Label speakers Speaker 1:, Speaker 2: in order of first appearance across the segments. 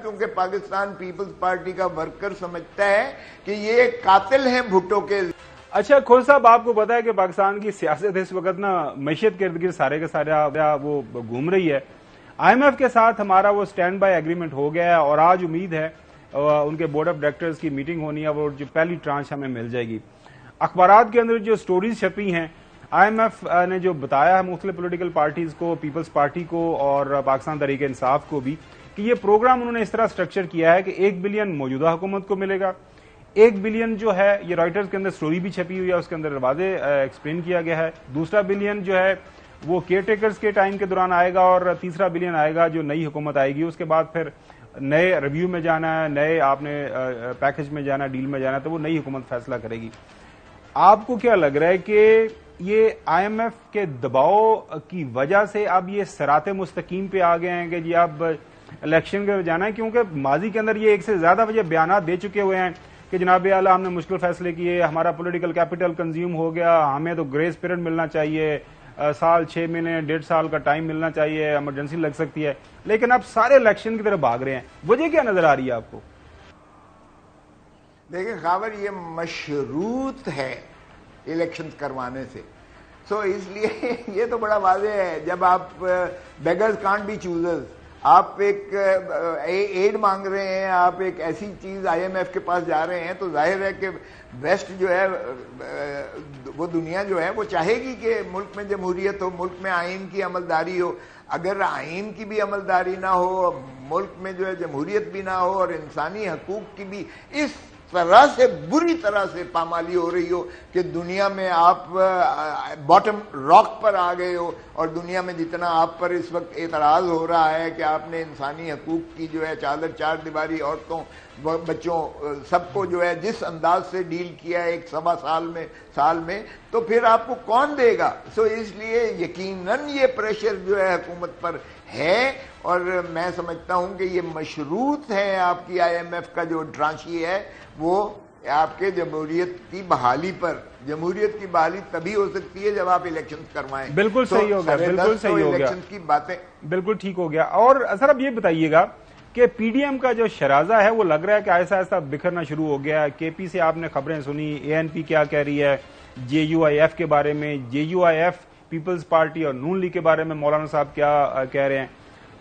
Speaker 1: کیونکہ Pakistan Peoples party کا worker سمجھتا ہے کہ یہ قاتل ہیں بھٹو کے.
Speaker 2: اچھا کھوسا صاحب، آپ کو پتا ہے کہ پاکستان کی سیاست اس وقت نا معیشت کے ارد گرد سارے کے سارا وہ گھوم رہی ہے. آئی ایم ایف کے ساتھ ہمارا وہ سٹینڈ بائی ایگریمنٹ ہو گیا ہے اور آج امید ہے ان کے بورڈ آف ڈائریکٹرز کی میٹنگ ہونی ہے اور جو پہلی ٹرانچ ہمیں مل جائے گی. اخبارات کے اندر جو سٹوریز چھپی ہیں، آئی ایم ایف نے جو بتایا ہے مختلف پولیٹیکل پارٹیز کو، پیپلز پارٹی کو اور پاکستان تحریک انصاف کو بھی، کہ یہ پروگرام انہوں نے اس طرح سٹرکچر کیا ہے کہ 1 بلین موجودہ حکومت کو ملے گا، 1 بلین جو ہے یہ رائٹرز کے اندر سٹوری بھی چھپی ہوئی ہے، اس کے اندر واضح ایکسپلین کیا گیا ہے. دوسرا بلین جو ہے وہ کیئر ٹیکرز کے ٹائم کے دوران آئے گا اور تیسرا بلین آئے گا جو نئی حکومت آئے گی. اس کے بعد پھر نئے ریویو میں جانا ہے، نئے آپ نے پیکج میں جانا ہے، ڈیل میں جانا ہے، تو وہ نئی حکومت فیصلہ کرے گی. آپ کو کیا لگ رہا ہے کہ یہ آئی ایم ایف کے دباؤ کی وجہ سے اب یہ صراط مستقیم پہ آ گئے ہیں کہ جی اب الیکشن کے جانا ہے؟ کیونکہ ماضی کے اندر یہ ایک سے زیادہ وجہ بیانات دے چکے ہوئے ہیں کہ جناب اعلیٰ ہم نے مشکل فیصلے کیے، ہمارا پولیٹیکل کیپٹل کنزیوم ہو گیا، ہمیں تو گریس پیریڈ ملنا چاہیے، سال 6 مہینے 1.5 سال کا ٹائم ملنا چاہیے، ایمرجنسی لگ سکتی ہے، لیکن اب سارے الیکشن کی طرف بھاگ رہے ہیں. وجہ کیا نظر آ رہی ہے آپ کو؟
Speaker 1: دیکھیں خاور، یہ مشروط ہے الیکشن کروانے سے، سو اس لیے یہ تو بڑا واضح ہے. جب آپ بیگرز کانٹ بی چوزرز، آپ ایک ایڈ مانگ رہے ہیں، آپ ایک ایسی چیز آئی ایم ایف کے پاس جا رہے ہیں، تو ظاہر ہے کہ ویسٹ جو ہے وہ دنیا جو ہے وہ چاہے گی کہ ملک میں جمہوریت ہو، ملک میں آئین کی عملداری ہو. اگر آئین کی بھی عملداری نہ ہو، ملک میں جو ہے جمہوریت بھی نہ ہو اور انسانی حقوق کی بھی اس طرح سے بری طرح سے پامالی ہو رہی ہو کہ دنیا میں آپ باٹم راک پر آ گئے ہو، اور دنیا میں جتنا آپ پر اس وقت اعتراض ہو رہا ہے کہ آپ نے انسانی حقوق کی جو ہے چار دیواری، عورتوں بچوں سب کو جو ہے جس انداز سے ڈیل کیا ہے 1.25 سال میں، تو پھر آپ کو کون دے گا؟ سو اس لیے یقیناً یہ پریشر جو ہے حکومت پر ہے، اور میں سمجھتا ہوں کہ یہ مشروط ہے آپ کی آئی ایم ایف کا جو ڈرانچی ہے وہ آپ کے جمہوریت کی بحالی پر. جمہوریت کی بحالی تبھی ہو سکتی ہے جب آپ الیکشن کروائیں.
Speaker 2: بالکل صحیح ہو گیا، بالکل صحیح ہو گیا،
Speaker 1: کی باتیں بالکل
Speaker 2: ٹھیک ہو گیا. اور سر اب یہ بتائیے گا کہ پی ڈی ایم کا جو شرازہ ہے وہ لگ رہا ہے کہ آہستہ آہستہ بکھرنا شروع ہو گیا ہے. کے پی سے آپ نے خبریں سنی، اے این پی کیا کہہ رہی ہے، جے یو آئی ایف کے بارے میں، J U I F peoples party اور نون لیگ کے بارے میں مولانا صاحب کیا کہہ رہے ہیں.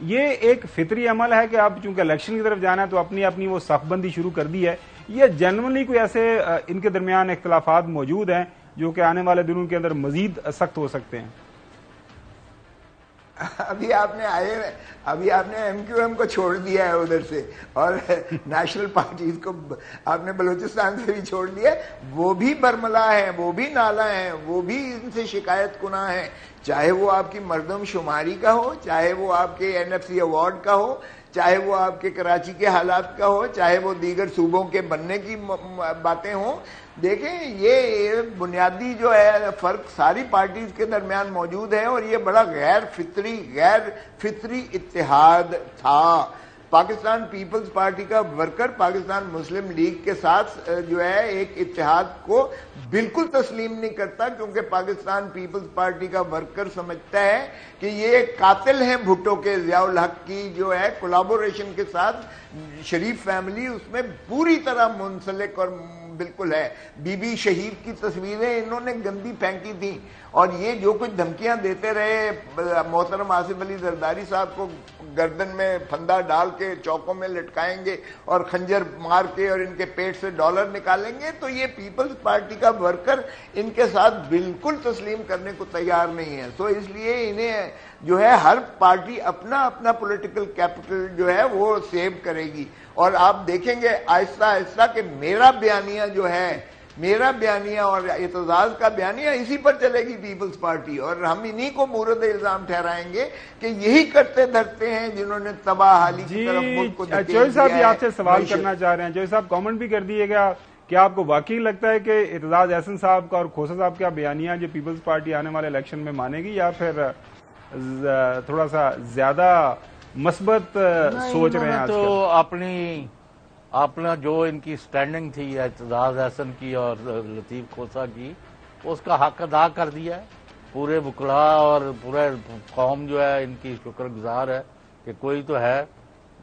Speaker 2: یہ ایک فطری عمل ہے کہ اب چونکہ الیکشن کی طرف جانا ہے تو اپنی وہ صف بندی شروع کر دی ہے، یہ جنرلی کوئی ایسے ان کے درمیان اختلافات موجود ہیں جو کہ آنے والے دنوں کے اندر مزید سخت ہو سکتے ہیں؟
Speaker 1: ابھی آپ نے ایم کیو ایم کو چھوڑ دیا ہے ادھر سے، اور نیشنل پارٹیز کو آپ نے بلوچستان سے بھی چھوڑ دیا. وہ بھی برملا ہیں، وہ بھی نالا ہیں، وہ بھی ان سے شکایت کناں ہیں، چاہے وہ آپ کی مردم شماری کا ہو، چاہے وہ آپ کے این ایف سی ایوارڈ کا ہو، چاہے وہ آپ کے کراچی کے حالات کا ہو، چاہے وہ دیگر صوبوں کے بننے کی باتیں ہوں. دیکھیں یہ بنیادی جو ہے فرق ساری پارٹیز کے درمیان موجود ہے، اور یہ بڑا غیر فطری اتحاد تھا. پاکستان پیپلز پارٹی کا ورکر پاکستان مسلم لیگ کے ساتھ جو ہے ایک اتحاد کو بالکل تسلیم نہیں کرتا، کیونکہ پاکستان پیپلز پارٹی کا ورکر سمجھتا ہے کہ یہ قاتل ہیں بھٹو کے. ضیاء الحق کی جو ہے کولابوریشن کے ساتھ شریف فیملی اس میں پوری طرح منسلک اور بالکل ہے. بی بی شہید کی تصویریں انہوں نے گندی پھینکی تھیں، اور یہ جو کچھ دھمکیاں دیتے رہے محترم آصف علی زرداری صاحب کو گردن میں پھندا ڈال کے چوکوں میں لٹکائیں گے اور خنجر مار کے اور ان کے پیٹ سے ڈالر نکالیں گے، تو یہ پیپلز پارٹی کا ورکر ان کے ساتھ بالکل تسلیم کرنے کو تیار نہیں ہے. سو اس لیے انہیں جو ہے ہر پارٹی اپنا پولیٹیکل کیپٹل جو ہے وہ سیو کرے گی. اور آپ دیکھیں گے آہستہ آہستہ کہ میرا بیانیہ اور اعتزاز کا بیانیہ اسی پر چلے گی پیپلز پارٹی، اور ہم انہی کو مورد الزام ٹھہرائیں گے کہ یہی کرتے دھرتے ہیں جنہوں نے تباہ حالی کی طرف ملک کو دھکیل دیا ہے.
Speaker 2: چوہدری صاحب یہ آپ سے سوال کرنا چاہ رہے ہیں. چوہدری صاحب کامنٹ بھی کر دیے گا، کیا آپ کو واقعی لگتا ہے کہ اعتزاز احسن صاحب کا اور کھوسا صاحب کا بیانیہ جو پیپلز پارٹی آنے والے الیکشن میں مانے گی، یا پھر تھوڑا سا زیادہ مثبت سوچ رہے ہیں؟
Speaker 3: تو اپنا جو ان کی سٹینڈنگ تھی اعتزاز احسن کی اور لطیف کھوسا کی، اس کا حق ادا کر دیا ہے. پورے وکلاء اور پورے قوم جو ہے ان کی شکر گزار ہے کہ کوئی تو ہے